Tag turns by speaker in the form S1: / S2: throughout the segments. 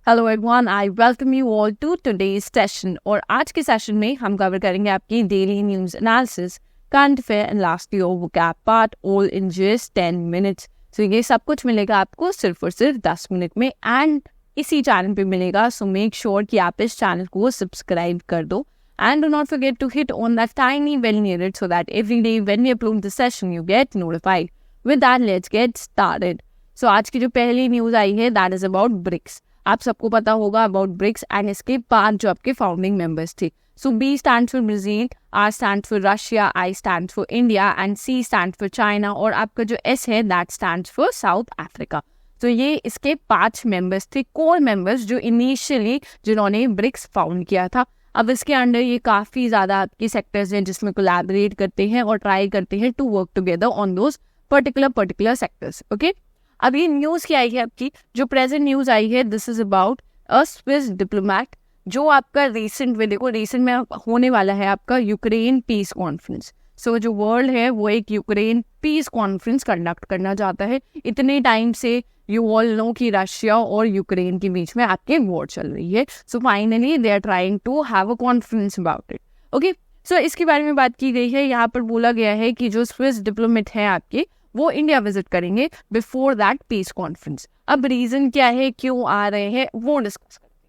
S1: Hello everyone, I welcome you all to today's session. और आज के सेशन में हम कवर करेंगे आपकी daily news analysis, current affair and last year vocab part, all in just 10 minutes. तो ये सब कुछ मिलेगा आपको सिर्फ और सिर्फ 10 मिनट में एंड इसी चैनल पे मिलेगा। सो मेक श्योर कि आप इस चैनल को सब्सक्राइब कर दो and do not forget to hit on that tiny bell near it so that every day when we upload the session you get notified. With that let's get started. So आज की जो पहली news आई है that is about BRICS. आप सबको पता होगा about BRICS and इसके 5 जो आपके फाउंडिंग मेंबर्स थे। So B stand for Brazil, R stand for Russia, I stand for India and C stand for China और आपका जो एस है that stand for South Africa. तो ये इसके 5 मेंबर्स थे, कोर मेंबर्स जो इनिशियली जिन्होंने ब्रिक्स फाउंड किया था। अब इसके अंडर ये काफ़ी ज़्यादा आपके सेक्टर्स हैं जिसमें कोलैबोरेट करते हैं और ट्राई करते हैं to work together on those particular sectors. Okay, अब ये न्यूज़ क्या आई है आपकी, जो प्रेजेंट न्यूज़ आई है this is about a Swiss diplomat जो आपका रिसेंट में होने वाला है आपका यूक्रेन पीस कॉन्फ्रेंस। सो जो वर्ल्ड है वो एक यूक्रेन पीस कॉन्फ्रेंस कंडक्ट करना चाहता है। इतने टाइम से यू ऑल नो कि रशिया और यूक्रेन के बीच में आपके वॉर चल रही है। So finally they are trying to have a conference about it. Okay, so इसके बारे में बात की गई है। यहाँ पर बोला गया है कि जो स्विस डिप्लोमेट हैं आपके वो इंडिया विजिट करेंगे बिफोर दैट पीस कॉन्फ्रेंस। अब रीजन क्या है, क्यों आ रहे हैं, वो डिस्कस करते हैं।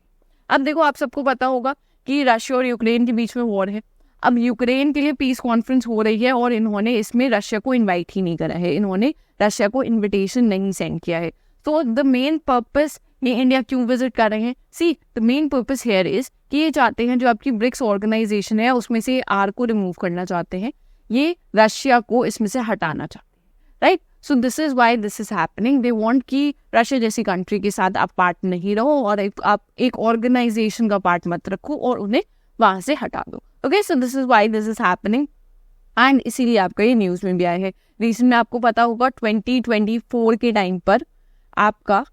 S1: अब देखो, आप सबको पता होगा कि रशिया और यूक्रेन के बीच में वॉर है। अब यूक्रेन के लिए पीस कॉन्फ्रेंस हो रही है और इन्होंने इसमें रशिया को इनवाइट ही नहीं करा है, इन्होंने रशिया को इन्विटेशन नहीं सेंड किया है। तो द मेन पर्पस ये इंडिया क्यों विजिट कर रहे हैं, see the main purpose here is कि ये चाहते हैं जो आपकी ब्रिक्स ऑर्गेनाइजेशन है उसमें से आर को रिमूव करना चाहते हैं, ये रशिया को इसमें से हटाना चाहते हैं। Right, so this is why this is happening. They want कि रशिया जैसी कंट्री के साथ आप पार्ट नहीं रहो और आप एक ऑर्गेनाइजेशन का पार्ट मत रखो और उन्हें वहां से हटा दो। Okay, so this is why this is happening and इसीलिए आपका ये न्यूज में भी आया है। रिसेंट में आपको पता होगा 2024 के टाइम पर आपका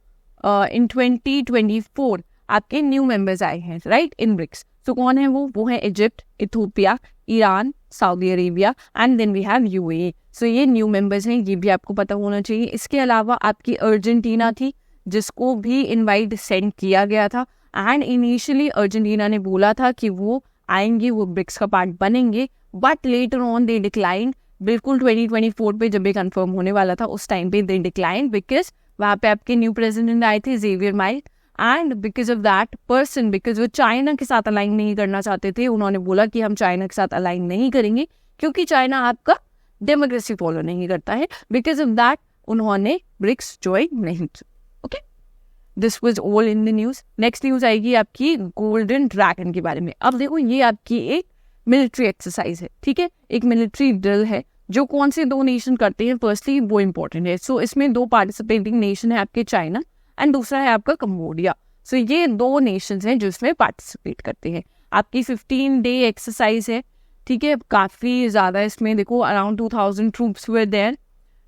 S1: इन 2024 आपके न्यू मेंबर्स आए हैं राइट इन ब्रिक्स। तो कौन है वो है Egypt, Ethiopia, Iran, Saudi Arabia and then we have UAE. So ये न्यू मेंबर्स हैं, ये भी आपको पता होना चाहिए। इसके अलावा आपकी अर्जेंटीना थी जिसको भी इनवाइट सेंड किया गया था एंड इनिशियली अर्जेंटीना ने बोला था कि वो आएंगे, वो ब्रिक्स का पार्ट बनेंगे, but later on they decline. बिल्कुल 2024 पे जब ये कंफर्म होने वाला था उस टाइम पे दे डिक्लाइन बिकॉज वहाँ पे आपके न्यू प्रेसिडेंट आए थे Javier Milei and because of that person, because वो चाइना के साथ अलाइन नहीं करना चाहते थे, उन्होंने बोला कि हम चाइना के साथ अलाइन नहीं करेंगे क्योंकि चाइना आपका डेमोक्रेसी फॉलो नहीं करता है। बिकॉज ऑफ दैट उन्होंने ब्रिक्स ज्वाइन नहीं किया। Okay, this was all in the news. Next news आएगी आपकी गोल्डन ड्रैगन के बारे में। अब देखो, ये आपकी एक मिलिट्री एक्सरसाइज है, ठीक है, एक मिलिट्री ड्रिल है जो कौन से 2 नेशन करते हैं फर्स्टली वो इंपॉर्टेंट है। सो इसमें 2 पार्टिसिपेटिंग नेशन है आपके चाइना एंड दूसरा है आपका कंबोडिया। सो ये 2 नेशंस हैं जो इसमें पार्टिसिपेट करते हैं। आपकी 15 डे एक्सरसाइज है, ठीक है, काफ़ी ज़्यादा इसमें देखो around 2000 troops were there.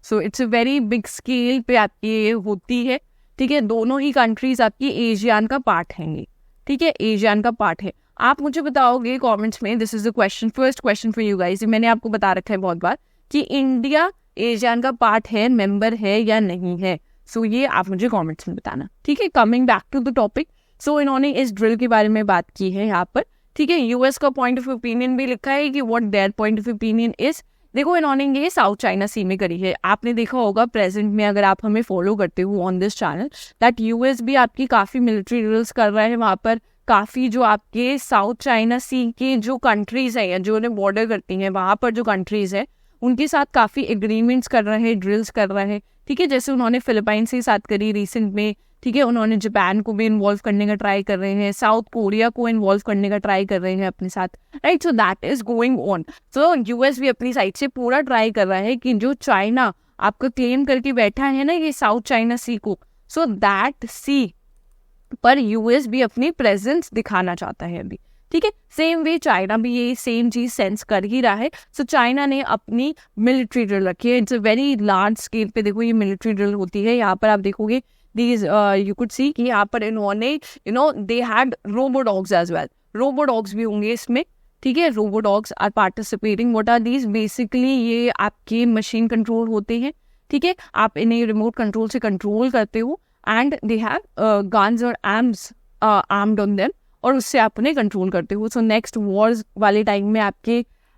S1: So it's a very big scale पे आपकी ये होती है, ठीक है। दोनों ही कंट्रीज आपकी एशियान का पार्ट हैं, ठीक है, एशियान का पार्ट है। आप मुझे बताओगे कमेंट्स में, this is the question, first question for you guys. मैंने आपको बता रखा है बहुत बार कि इंडिया एशियान का पार्ट है, मेंबर है या नहीं है। सो ये आप मुझे कमेंट्स में बताना, ठीक है। Coming back to the topic, so इन्होंने इस ड्रिल के बारे में बात की है यहाँ पर, ठीक है। यूएस का पॉइंट ऑफ ओपिनियन भी लिखा है कि what their point of opinion is. देखो, इन्होंने ये साउथ चाइना सी में करी है। आपने देखा होगा प्रेजेंट में, अगर आप हमें फॉलो करते हो on this channel, that US भी आपकी काफ़ी मिलिट्री ड्रिल्स कर रहा है वहाँ पर। काफ़ी जो आपके साउथ चाइना सी के जो कंट्रीज़ हैं या जो उन्हें बॉर्डर करती हैं वहाँ पर जो कंट्रीज़ हैं उनके साथ काफ़ी एग्रीमेंट्स कर रहे हैं, ड्रिल्स कर रहे हैं, ठीक है। जैसे उन्होंने फिलिपाइन के साथ करी रिसेंट में, ठीक है। उन्होंने जापान को भी इन्वॉल्व करने का ट्राई कर रहे हैं, साउथ कोरिया को इन्वॉल्व करने का ट्राई कर रहे हैं अपने साथ, right. So that is going on. So US भी अपनी साइड से पूरा ट्राई कर रहा है कि जो चाइना आपका क्लेम करके बैठा है ना ये साउथ चाइना सी को, सो दैट सी पर यूएस भी अपनी प्रेजेंस दिखाना चाहता है अभी, ठीक है। सेम वे चाइना भी ये सेम चीज सेंस कर ही रहा है। सो चाइना ने अपनी मिलिट्री ड्रिल रखी है, it's a very large scale पे। देखो, ये मिलिट्री ड्रिल होती है, यहाँ पर आप देखोगे these you could see कि यहाँ पर इन्होंने they had robodogs as well, robodogs भी होंगे इसमें, ठीक है। robodogs are participating। what are these? basically ये आपके मशीन कंट्रोल होते हैं, ठीक है। आप इन्हें रिमोट कंट्रोल से कंट्रोल करते हो एंड दे हैव गन्स और आर्म्स आर्म्ड ऑन देम और उससे आप उन्हें कंट्रोल करते हो. सो नेक्स्ट वॉर्स वाले टाइम में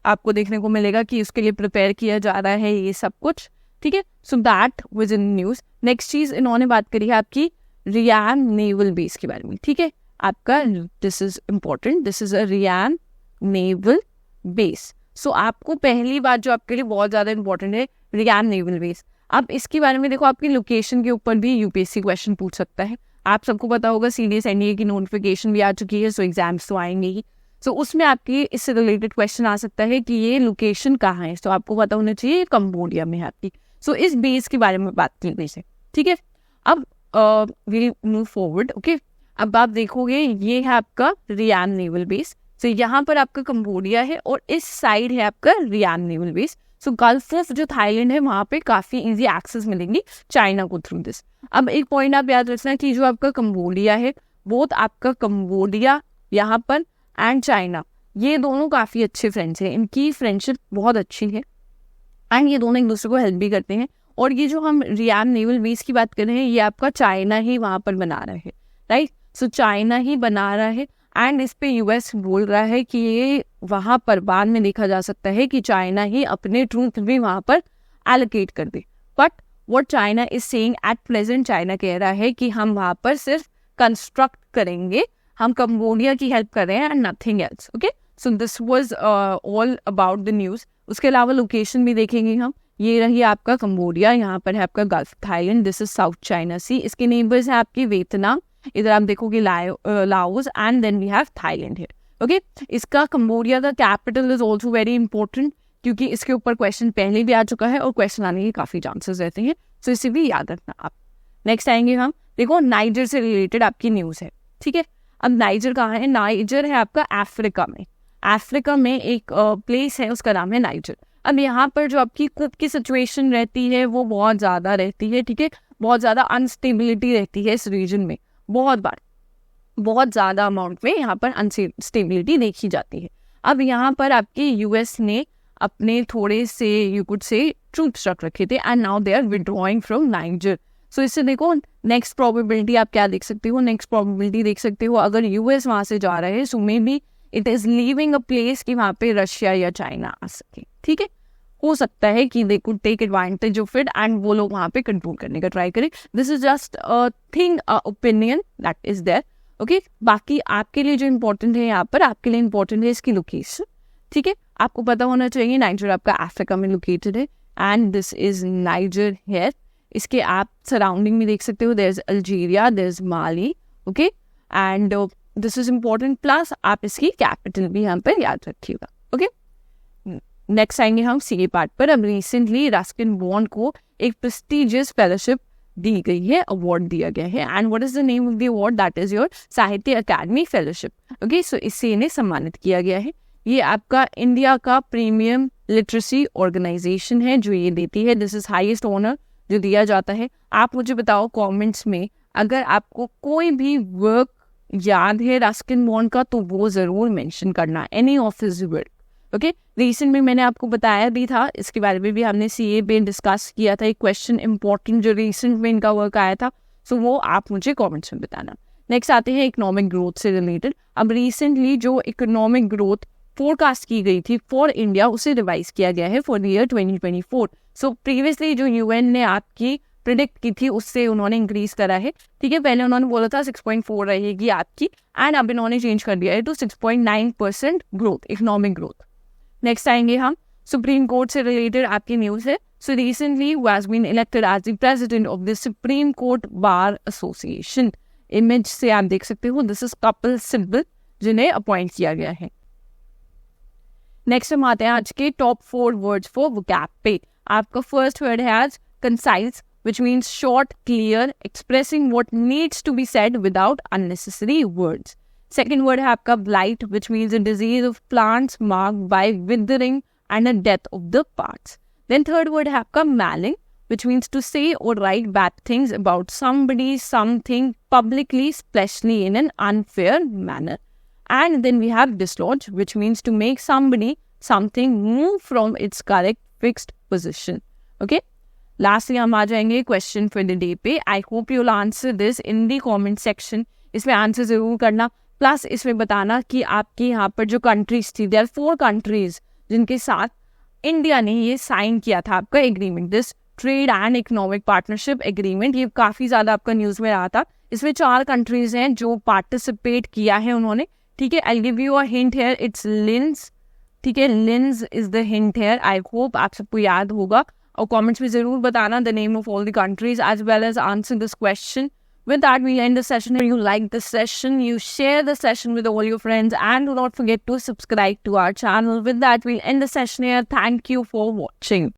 S1: आपको देखने को मिलेगा कि उसके लिए प्रिपेयर किया जा रहा है ये सब कुछ. ठीक है, so that was in news. Next चीज़ इन्होंने बात करी है आपकी रियान नेवल बेस के बारे में. ठीक है, आपका this is important, this is a Ream naval base. So आपको पहली बात जो आपके लिए बहुत ज़्यादा इंपॉर्टेंट है, रियान नेवल बेस. अब इसके बारे में देखो, आपकी लोकेशन के ऊपर भी यूपीएससी क्वेश्चन पूछ सकता है. आप सबको पता होगा सीडीएस एनडीए की नोटिफिकेशन भी आ चुकी है, सो एग्जाम्स तो आएंगे ही. सो उसमें आपकी इससे रिलेटेड क्वेश्चन आ सकता है कि ये लोकेशन कहाँ है. सो आपको पता होना चाहिए ये कंबोडिया में है आपकी. सो इस बेस के बारे में बात की गई है. ठीक है, अब वी मूव फॉरवर्ड. ओके, अब आप देखोगे ये है आपका रियान नेवल बेस. सो यहाँ पर आपका कंबोडिया है और इस साइड है आपका Ream naval base. So gulf of जो थाईलैंड है वहाँ पे काफ़ी इजी एक्सेस मिलेंगी चाइना को थ्रू दिस. अब एक पॉइंट आप याद रखना कि जो आपका कंबोडिया है, बोथ आपका कंबोडिया यहाँ पर एंड चाइना, ये दोनों काफ़ी अच्छे फ्रेंड्स हैं. इनकी फ्रेंडशिप बहुत अच्छी है एंड ये दोनों एक दूसरे को हेल्प भी करते हैं. और ये जो हम रियान नेवल बेस की बात कर रहे हैं, ये आपका चाइना ही वहाँ पर बना रहा है, राइट. सो चाइना ही बना रहा है एंड इस पे यूएस बोल रहा है कि ये वहाँ पर बाद में देखा जा सकता है कि चाइना ही अपने ट्रूप भी वहाँ पर एलोकेट कर दे. But what China is saying at present, China कह रहा है कि हम वहाँ पर सिर्फ कंस्ट्रक्ट करेंगे, हम कंबोडिया की हेल्प कर रहे हैं and nothing else. Okay, so this was all about the news. उसके अलावा लोकेशन भी देखेंगे हम. ये रही आपका कंबोडिया, यहाँ पर है आपका Gulf Thailand, this is South China Sea. इसके नेबर्स हैं आपके वियतनाम, इधर आप देखोगे Laos and then we have Thailand here. Okay, इसका कंबोडिया का capital is also very important क्योंकि इसके ऊपर क्वेश्चन पहले भी आ चुका है और क्वेश्चन आने के काफ़ी चांसेस रहते हैं. सो इसे भी याद रखना आप. नेक्स्ट आएंगे हम, देखो नाइजर से रिलेटेड आपकी न्यूज़ है. ठीक है, अब नाइजर कहाँ है? नाइजर है आपका अफ्रीका में. अफ्रीका में एक प्लेस है, उसका नाम है नाइजर. अब यहाँ पर जो आपकी कुप की सिचुएशन रहती है वो बहुत ज़्यादा रहती है. ठीक है, बहुत ज़्यादा अनस्टेबिलिटी रहती है इस रीजन में. बहुत ज़्यादा अमाउंट में यहाँ पर अनस्टेबिलिटी देखी जाती है. अब यहाँ पर आपके यूएस ने अपने थोड़े से यू कुड से ट्रूप्स रख रखे थे and now they are withdrawing from Niger. So इससे देखो नेक्स्ट प्रोबेबिलिटी आप क्या देख सकते हो, नेक्स्ट प्रोबेबिलिटी देख सकते हो अगर यूएस वहाँ से जा रहा है, so maybe it is leaving a place कि वहाँ पे रशिया या चाइना आ सके. ठीक है, हो सकता है कि they could take advantage of it and वो लोग वहाँ पे कंट्रोल करने का ट्राई करें. This is just a thing, a opinion that is there. Okay, बाकी आपके लिए जो इम्पोर्टेंट है यहाँ पर, आपके लिए इम्पोर्टेंट है इसकी लोकेशन. ठीक है, आपको पता होना चाहिए नाइजर आपका अफ्रीका में लोकेटेड है and this is Niger here. इसके आप सराउंडिंग में देख सकते हो, there is Algeria, there is Mali. Okay, and this is important. Plus आप इसकी कैपिटल भी यहाँ पर याद रखिएगा. ओके, नेक्स्ट आएंगे हम सीए पार्ट पर. अब रिसेंटली रस्किन बॉन्ड को एक प्रेस्टिजियस फेलोशिप दी गई है, अवार्ड दिया गया है. And what is the name of the award? That is your साहित्य अकादमी फेलोशिप. ओके, सो इससे इन्हें सम्मानित किया गया है. ये आपका इंडिया का प्रीमियम लिटरेसी ऑर्गेनाइजेशन है जो ये देती है. दिस इज हाईएस्ट ऑनर जो दिया जाता है. आप मुझे बताओ कमेंट्स में अगर आपको कोई भी वर्क याद है रस्किन बॉन्ड का तो वो ज़रूर मेंशन करना, any of his work. Okay, recent में मैंने आपको बताया भी था, इसके बारे में भी हमने सीए पे डिस्कस किया था. एक क्वेश्चन इंपॉर्टेंट जो रिसेंट में इनका वर्क आया था, सो वो आप मुझे कमेंट्स में बताना. नेक्स्ट आते हैं इकोनॉमिक ग्रोथ से रिलेटेड. अब रिसेंटली जो इकोनॉमिक ग्रोथ फोरकास्ट की गई थी फॉर इंडिया उसे रिवाइज किया गया है for the year 2024. So previously जो यूएन ने आपकी प्रिडिक्ट की थी उससे उन्होंने इंक्रीज करा है. ठीक है, पहले उन्होंने बोला था 6.4 रहेगी आपकी एंड अब इन्होंने चेंज कर दिया है to 6.9% growth, economic growth. Next आएंगे हम, सुप्रीम कोर्ट से रिलेटेड आपकी न्यूज़ है. So recently who has been elected as the president of the supreme court bar association. Image से आप देख सकते हो, दिस इज कपिल सिब्बल जिन्हें अपॉइंट किया गया है. नेक्स्ट हम आते हैं आज के टॉप 4 वर्ड्स फॉर वोकैब पे. आपका फर्स्ट वर्ड है आज concise, which means short, clear, expressing what needs to be said without unnecessary words. Second word है आपका blight, which means a disease of plants marked by withering and a death of the parts. Then third word है आपका malling, which means to say or write bad things about somebody, something publicly, especially in an unfair manner. And then we have dislodge, which means to make somebody, something move from its correct fixed position. Okay? Lastly हम आ जाएंगे question for the day पे. I hope you will answer this in the comment section. इसमें answer ज़रूर करना, plus इसमें बताना कि आपके यहाँ पर जो कंट्रीज थी, देयर 4 कंट्रीज जिनके साथ इंडिया ने ये साइन किया था आपका agreement, this trade and economic partnership agreement. ये काफ़ी ज़्यादा आपका न्यूज़ में रहा था। इसमें 4 कंट्रीज हैं जो पार्टिसिपेट किया है उन्होंने, ठीक है। I give you a hint here, it's Lins, ठीक है, Lins is the hint here. I hope आप सबको याद होगा, और कमेंट्स में ज़रूर बताना the name of all the countries as well as answer this question. With that, we end the session. If you like the session, you share the session with all your friends, and do not forget to subscribe to our channel. With that, we'll end the session here. Thank you for watching.